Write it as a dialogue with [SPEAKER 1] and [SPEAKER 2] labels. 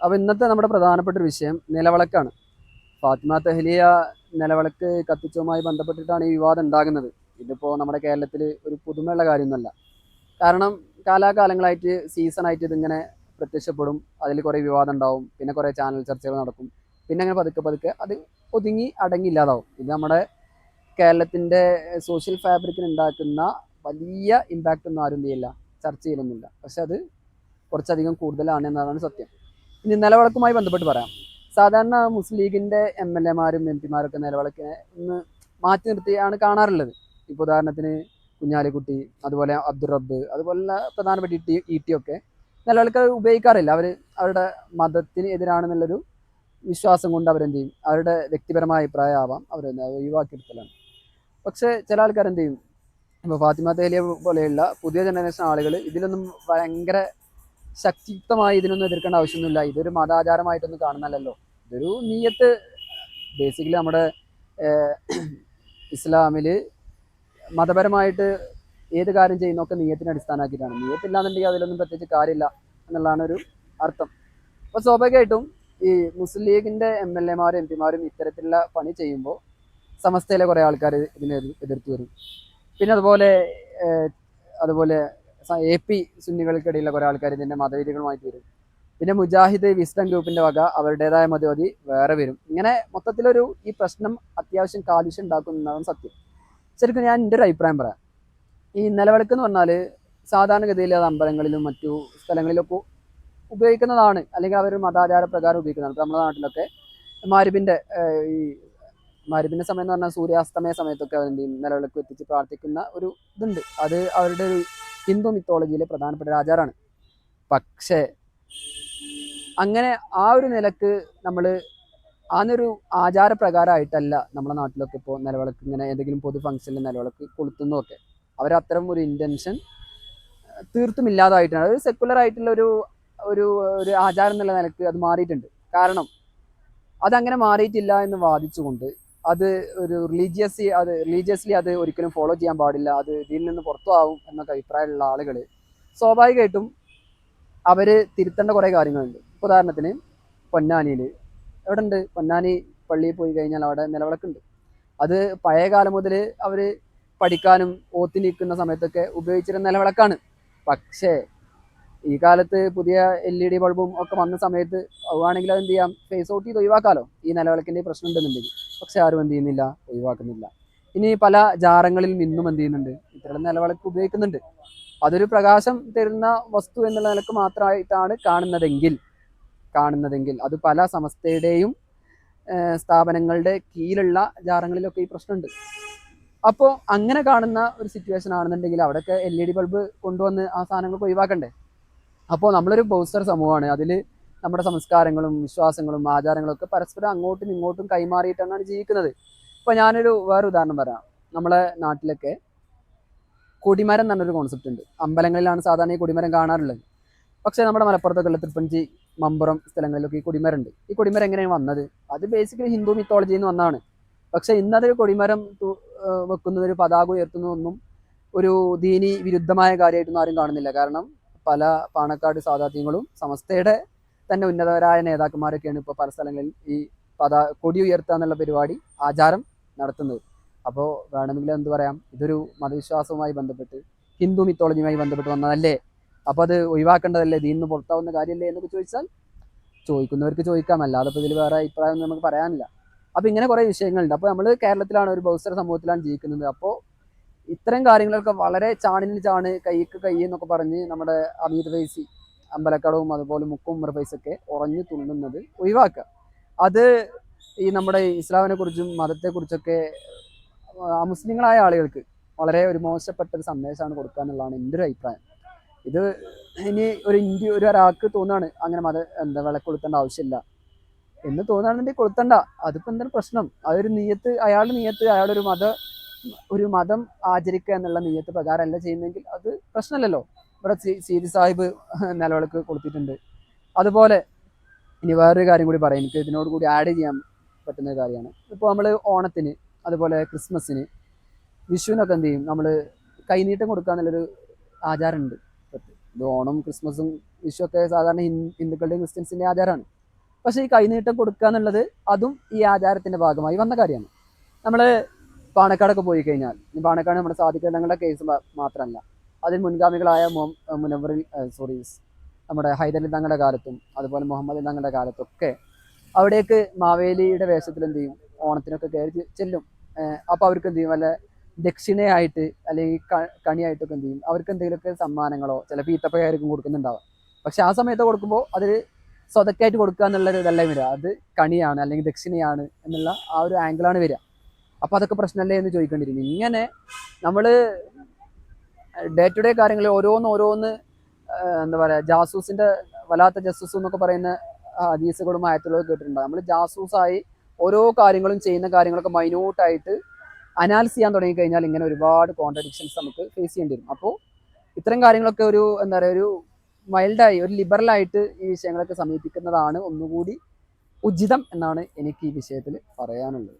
[SPEAKER 1] അപ്പോൾ ഇന്നത്തെ നമ്മുടെ പ്രധാനപ്പെട്ട ഒരു വിഷയം നിലവിളക്കാണ്. ഫാത്തിമ തെഹ്ലിയ നിലവിളക്ക് കത്തിച്ചതുമായി ബന്ധപ്പെട്ടിട്ടാണ് ഈ വിവാദം ഉണ്ടാകുന്നത്. ഇതിപ്പോൾ നമ്മുടെ കേരളത്തിൽ ഒരു പുതുമയുള്ള കാര്യമൊന്നുമല്ല. കാരണം കാലാകാലങ്ങളായിട്ട് സീസണായിട്ട് ഇതിങ്ങനെ പ്രത്യക്ഷപ്പെടും, അതിൽ കുറേ വിവാദം ഉണ്ടാവും, പിന്നെ കുറേ ചാനൽ ചർച്ചകൾ നടക്കും, പിന്നെ അങ്ങനെ പതുക്കെ പതുക്കെ അത് ഒതുങ്ങി അടങ്ങിയില്ലാതാവും. ഇത് നമ്മുടെ കേരളത്തിൻ്റെ സോഷ്യൽ ഫാബ്രിക്കിന് ഉണ്ടാക്കുന്ന വലിയ ഇമ്പാക്റ്റ് ഒന്നും ആരും ചെയ്യില്ല, ചർച്ച ചെയ്യലൊന്നുമില്ല. പക്ഷെ അത് കുറച്ചധികം കൂടുതലാണ് എന്നതാണ് സത്യം. ഇനി നിലവിളക്കുമായി ബന്ധപ്പെട്ട് പറയാം. സാധാരണ മുസ്ലിം ലീഗിൻ്റെ എം എൽ പിമാരൊക്കെ നിലവിളക്കിനെ ഒന്ന് മാറ്റി നിർത്തിയാണ് കാണാറുള്ളത്. ഇപ്പോൾ ഉദാഹരണത്തിന് കുഞ്ഞാലിക്കുട്ടി, അതുപോലെ അബ്ദുൾ റബ്ബ്, അതുപോലുള്ള പ്രധാനപ്പെട്ട ഇ ടി ഒക്കെ നിലവിളക്ക് ഉപയോഗിക്കാറില്ല. അവർ അവരുടെ മതത്തിന് എതിരാണെന്നുള്ളൊരു വിശ്വാസം കൊണ്ട് അവരെന്ത് ചെയ്യും, അവരുടെ വ്യക്തിപരമായ അഭിപ്രായം ആവാം, അവരെന്താ ഒഴിവാക്കിയെടുക്കലാണ്. പക്ഷേ ചില ആൾക്കാർ എന്ത് ചെയ്യും, ഇപ്പോൾ ഫാത്തിമ തേലിയ പോലെയുള്ള പുതിയ ജനറേഷൻ ആളുകൾ ഇതിലൊന്നും ഭയങ്കര ശക്തിയുക്തമായി ഇതിനൊന്നും എതിർക്കേണ്ട ആവശ്യമൊന്നുമില്ല. ഇതൊരു മതാചാരമായിട്ടൊന്നും കാണുന്നല്ലോ, ഇതൊരു നീയത്ത്. ബേസിക്കലി നമ്മുടെ ഇസ്ലാമിൽ മതപരമായിട്ട് ഏത് കാര്യം ചെയ്യുന്നതൊക്കെ നീയത്തിനെ അടിസ്ഥാനമാക്കിയിട്ടാണ്. നീയത്തില്ലാന്നുണ്ടെങ്കിൽ അതിലൊന്നും പ്രത്യേകിച്ച് കാര്യമില്ല എന്നുള്ളതാണ് ഒരു അർത്ഥം. അപ്പോൾ സ്വാഭാവികമായിട്ടും ഈ മുസ്ലിം ലീഗിൻ്റെ എം പിമാരും ഇത്തരത്തിലുള്ള പണി ചെയ്യുമ്പോൾ സമസ്തയിലെ കുറേ ആൾക്കാർ ഇതിനെ എതിർത്ത് വരും. പിന്നെ അതുപോലെ AP സുന്നികൾക്കിടയിലുള്ള കുറേ ആൾക്കാർ ഇതിൻ്റെ മതരീതികളുമായിട്ട് വരും. പിന്നെ മുജാഹിദ് വിസ്ഡം ഗ്രൂപ്പിൻ്റെ വക അവരുടേതായ മതവാദി വേറെ വരും. ഇങ്ങനെ മൊത്തത്തിലൊരു ഈ പ്രശ്നം അത്യാവശ്യം കാലുഷ്യം ഉണ്ടാക്കുന്നതാണ് സത്യം. ശരിക്കും ഞാൻ എൻ്റെ ഒരു അഭിപ്രായം പറയാം. ഈ നിലവിളക്ക് എന്ന് പറഞ്ഞാൽ സാധാരണഗതിയിൽ അത് അമ്പലങ്ങളിലും മറ്റു സ്ഥലങ്ങളിലൊക്കെ ഉപയോഗിക്കുന്നതാണ്, അല്ലെങ്കിൽ അവർ മതാചാര പ്രകാരം ഉപയോഗിക്കുന്നതാണ്. ഇപ്പോൾ നമ്മുടെ നാട്ടിലൊക്കെ മാരിബിൻ്റെ ഈ മാരിബിൻ്റെ സമയം എന്ന് പറഞ്ഞാൽ സൂര്യാസ്തമയ സമയത്തൊക്കെ അവരെന്ത് ചെയ്യും, നിലവിളക്ക് എത്തിച്ച് പ്രാർത്ഥിക്കുന്ന ഒരു ഇതുണ്ട്. അത് അവരുടെ ഒരു ഹിന്ദു മിത്തോളജിയിലെ പ്രധാനപ്പെട്ട ഒരു ആചാരമാണ്. പക്ഷേ അങ്ങനെ ആ ഒരു നിലക്ക് നമ്മൾ ആനൊരു ആചാരപ്രകാരമായിട്ടല്ല നമ്മുടെ നാട്ടിലൊക്കെ ഇപ്പോൾ നിലവിളക്ക് ഇങ്ങനെ ഏതെങ്കിലും പൊതു ഫംഗ്ഷനിൽ നിലവിളക്ക് കൊളുത്തുന്നതൊക്കെ. അവരത്തരം ഒരു ഇൻറ്റൻഷൻ തീർത്തും ഇല്ലാതായിട്ടാണ്. ഒരു സെക്കുലർ ആയിട്ടുള്ള ഒരു ഒരു ഒരു ആചാരം എന്നുള്ള നിലക്ക് അത് മാറിയിട്ടുണ്ട്. കാരണം അതങ്ങനെ മാറിയിട്ടില്ല എന്ന് വാദിച്ചുകൊണ്ട് അത് ഒരു റിലീജിയസ്ലി അത് ഒരിക്കലും ഫോളോ ചെയ്യാൻ പാടില്ല, അത് ഇതിൽ നിന്ന് പുറത്തു ആവും എന്നൊക്കെ അഭിപ്രായമുള്ള ആളുകൾ സ്വാഭാവികമായിട്ടും അവർ തിരുത്തേണ്ട കുറേ കാര്യങ്ങളുണ്ട്. ഉദാഹരണത്തിന് പൊന്നാനിയിൽ എവിടെ ഉണ്ട്, പൊന്നാനി പള്ളിയിൽ പോയി കഴിഞ്ഞാൽ അവിടെ നിലവിളക്കുണ്ട്. അത് പഴയ കാലം മുതൽ അവർ പഠിക്കാനും ഓത്തി നിൽക്കുന്ന സമയത്തൊക്കെ ഉപയോഗിച്ചിരുന്ന നിലവിളക്കാണ്. പക്ഷേ ഈ കാലത്ത് പുതിയ LED ബൾബും ഒക്കെ വന്ന സമയത്ത് ആവുകയാണെങ്കിൽ അത് എന്ത് ചെയ്യാം, ഫേസ് ഔട്ട് ചെയ്ത് ഒഴിവാക്കാമല്ലോ ഈ നിലവിളക്കിൻ്റെ പ്രശ്നം ഉണ്ടെന്നുണ്ടെങ്കിൽ. പക്ഷെ ആരും എന്ത് ചെയ്യുന്നില്ല, ഒഴിവാക്കുന്നില്ല. ഇനി പല ജാറങ്ങളിൽ നിന്നും എന്ത് ചെയ്യുന്നുണ്ട്, ഇത്തരം നിലവിളക്ക് ഉപയോഗിക്കുന്നുണ്ട്. അതൊരു പ്രകാശം തരുന്ന വസ്തു എന്നുള്ള നിലക്ക് മാത്രമായിട്ടാണ് കാണുന്നതെങ്കിൽ അത് പല സമസ്തയുടെയും സ്ഥാപനങ്ങളുടെ കീഴിലുള്ള ജാറങ്ങളിലൊക്കെ ഈ പ്രശ്നമുണ്ട്. അപ്പോൾ അങ്ങനെ കാണുന്ന ഒരു സിറ്റുവേഷൻ ആണെന്നുണ്ടെങ്കിൽ അവിടെയൊക്കെ LED ബൾബ് കൊണ്ടുവന്ന് ആ സാധനങ്ങൾക്ക് ഒഴിവാക്കണ്ടേ. അപ്പോൾ നമ്മളൊരു ബൗസ്റ്റർ സമൂഹമാണ്. അതിൽ നമ്മുടെ സംസ്കാരങ്ങളും വിശ്വാസങ്ങളും ആചാരങ്ങളും ഒക്കെ പരസ്പരം അങ്ങോട്ടും ഇങ്ങോട്ടും കൈമാറിയിട്ടാണ് ജീവിക്കുന്നത്. ഇപ്പോൾ വേറെ ഉദാഹരണം പറയാം. നമ്മളെ നാട്ടിലൊക്കെ കൊടിമരം എന്ന് പറഞ്ഞൊരു കോൺസെപ്റ്റ് ഉണ്ട്. അമ്പലങ്ങളിലാണ് സാധാരണ ഈ കൊടിമരം കാണാറുള്ളത്. പക്ഷേ നമ്മുടെ മലപ്പുറത്തൊക്കെ ഉള്ള തൃപ്പഞ്ചി, മമ്പുറം സ്ഥലങ്ങളിലൊക്കെ ഈ കൊടിമരം ഉണ്ട്. ഈ കൊടിമരം എങ്ങനെയാണ് വന്നത്? അത് ബേസിക്കലി ഹിന്ദു മിത്തോളജിയിൽ നിന്ന് വന്നതാണ്. പക്ഷേ ഇന്നത് കൊടിമരം വെക്കുന്നതൊരു പതാക ഉയർത്തുന്നതൊന്നും ഒരു ദീനി വിരുദ്ധമായ കാര്യമായിട്ടൊന്നും ആരും കാണുന്നില്ല. കാരണം പല പാണക്കാട് സാദാത്യങ്ങളും സമസ്തയുടെ തന്നെ ഉന്നതരായ നേതാക്കന്മാരൊക്കെയാണ് ഇപ്പോൾ പല സ്ഥലങ്ങളിൽ ഈ കൊടി ഉയർത്തുക എന്നുള്ള പരിപാടി, ആചാരം നടത്തുന്നത്. അപ്പോൾ വേണമെങ്കിൽ എന്ത് പറയാം, ഇതൊരു മതവിശ്വാസവുമായി ബന്ധപ്പെട്ട് ഹിന്ദു മിത്തോളജിയുമായി ബന്ധപ്പെട്ട് വന്നതല്ലേ, അപ്പോൾ അത് ഒഴിവാക്കേണ്ടതല്ലേ, ദീനിന്ന് പുറത്താവുന്ന കാര്യമല്ലേ എന്നൊക്കെ ചോദിച്ചാൽ ചോദിക്കുന്നവർക്ക് ചോദിക്കാം, അല്ലാതെ ഇപ്പോൾ ഇതിൽ വേറെ അഭിപ്രായം ഒന്നും നമുക്ക് പറയാനില്ല. അപ്പോൾ ഇങ്ങനെ കുറേ വിഷയങ്ങളുണ്ട്. അപ്പോൾ നമ്മൾ കേരളത്തിലാണ്, ഒരു ബൗദ്ധ സമൂഹത്തിലാണ് ജീവിക്കുന്നത്. അപ്പോൾ ഇത്തരം കാര്യങ്ങളൊക്കെ വളരെ ചാണിന് ചാണ് കൈക്ക് കൈ എന്നൊക്കെ പറഞ്ഞ് നമ്മുടെ അമീദ് ഫൈസി അമ്പലക്കടവും അതുപോലെ മുക്കും ഉമർ ഫൈസൊക്കെ ഉറഞ്ഞു തുള്ളുന്നത് ഒഴിവാക്കുക. അത് ഈ നമ്മുടെ ഇസ്ലാമിനെ കുറിച്ചും മതത്തെക്കുറിച്ചൊക്കെ മുസ്ലിങ്ങളായ ആളുകൾക്ക് വളരെ ഒരു മോശപ്പെട്ട ഒരു സന്ദേശമാണ് കൊടുക്കുക എന്നുള്ളതാണ് എൻ്റെ ഒരു അഭിപ്രായം. ഇത് ഇനി ഒരാൾക്ക് തോന്നുകയാണ് അങ്ങനെ വിളക്ക് കൊളുത്തേണ്ട ആവശ്യമില്ല എന്ന് തോന്നുകയാണെന്നുണ്ടെങ്കിൽ കൊളുത്തണ്ട. അതിപ്പോൾ എന്താണ് പ്രശ്നം? അതൊരു അയാളുടെ ഒരു മതം ആചരിക്കുക എന്നുള്ള നിയ്യത്ത് പ്രകാരമല്ല ചെയ്യുന്നതെങ്കിൽ അത് പ്രശ്നമല്ലല്ലോ. ഇവിടെ സീതി സാഹിബ് നിലവിളക്ക് കൊളുത്തിയിട്ടുണ്ട്. അതുപോലെ ഇനി വേറൊരു കാര്യം കൂടി പറയാം, എനിക്ക് ഇതിനോട് കൂടി ആഡ് ചെയ്യാൻ പറ്റുന്ന കാര്യമാണ്. ഇപ്പോൾ നമ്മൾ ഓണത്തിന്, അതുപോലെ ക്രിസ്മസിന്, വിഷുവിനൊക്കെ എന്ത് ചെയ്യും, നമ്മൾ കൈനീട്ടം കൊടുക്കുക എന്നുള്ളൊരു ആചാരമുണ്ട്. ഇത് ഓണം ക്രിസ്മസും വിഷു ഒക്കെ സാധാരണ ഹിന്ദുക്കളുടെയും ക്രിസ്ത്യൻസിൻ്റെ ആചാരമാണ്. പക്ഷേ ഈ കൈനീട്ടം കൊടുക്കുക എന്നുള്ളത് അതും ഈ ആചാരത്തിൻ്റെ ഭാഗമായി വന്ന കാര്യമാണ്. നമ്മൾ പാണക്കാടൊക്കെ പോയി കഴിഞ്ഞാൽ, ഈ പാണക്കാട് നമ്മുടെ സാധിക്കുന്നങ്ങളുടെ കേസ് മാത്രമല്ല, അതിൽ മുൻഗാമികളായ മുനവറിൽ നമ്മുടെ ഹൈദരലി തങ്ങളുടെ കാലത്തും അതുപോലെ മുഹമ്മദ് തങ്ങളുടെ കാലത്തൊക്കെ അവിടേക്ക് മാവേലിയുടെ വേഷത്തിൽ എന്ത് ചെയ്യും, ഓണത്തിനൊക്കെ കയറി ചെല്ലും. അപ്പോൾ അവർക്ക് എന്ത് ചെയ്യും, വല്ല ദക്ഷിണയായിട്ട് അല്ലെങ്കിൽ കണിയായിട്ടൊക്കെ എന്ത് ചെയ്യും, അവർക്ക് എന്തെങ്കിലുമൊക്കെ സമ്മാനങ്ങളോ ചിലപ്പോൾ ഈത്തപ്പഴമായിരിക്കും കൊടുക്കുന്നുണ്ടാവുക. പക്ഷെ ആ സമയത്ത് കൊടുക്കുമ്പോൾ അതിൽ സ്വതക്കായിട്ട് കൊടുക്കുക എന്നുള്ളൊരു ഇതല്ല വരിക, അത് കണിയാണ് അല്ലെങ്കിൽ ദക്ഷിണയാണ് എന്നുള്ള ആ ഒരു ആംഗിളാണ് വരിക. അപ്പോൾ അതൊക്കെ പ്രശ്നമല്ലേ എന്ന് ചോദിക്കേണ്ടിയിരിക്കും. ഇങ്ങനെ നമ്മൾ ഡേ ടു ഡേ കാര്യങ്ങൾ ഓരോന്ന് എന്താ പറയുക, ജാസൂസിൻ്റെ വലാത്ത ജസൂസ് എന്നൊക്കെ പറയുന്ന ഹദീസുകളും ആയത്തുകളും കേട്ടിട്ടുണ്ടാകും. നമ്മൾ ജാസൂസായി ഓരോ കാര്യങ്ങളും ചെയ്യുന്ന കാര്യങ്ങളൊക്കെ മൈന്യൂട്ടായിട്ട് അനാലിസ് ചെയ്യാൻ തുടങ്ങിക്കഴിഞ്ഞാൽ ഇങ്ങനെ ഒരുപാട് കോൺട്രഡിക്ഷൻസ് നമുക്ക് ഫേസ് ചെയ്യേണ്ടി വരും. അപ്പോൾ ഇത്തരം കാര്യങ്ങളൊക്കെ ഒരു എന്താ പറയുക, ഒരു മൈൽഡായി ഒരു ലിബറലായിട്ട് ഈ വിഷയങ്ങളൊക്കെ സമീപിക്കുന്നതാണ് ഒന്നുകൂടി ഉചിതം എന്നാണ് എനിക്ക് ഈ വിഷയത്തിൽ പറയാനുള്ളത്.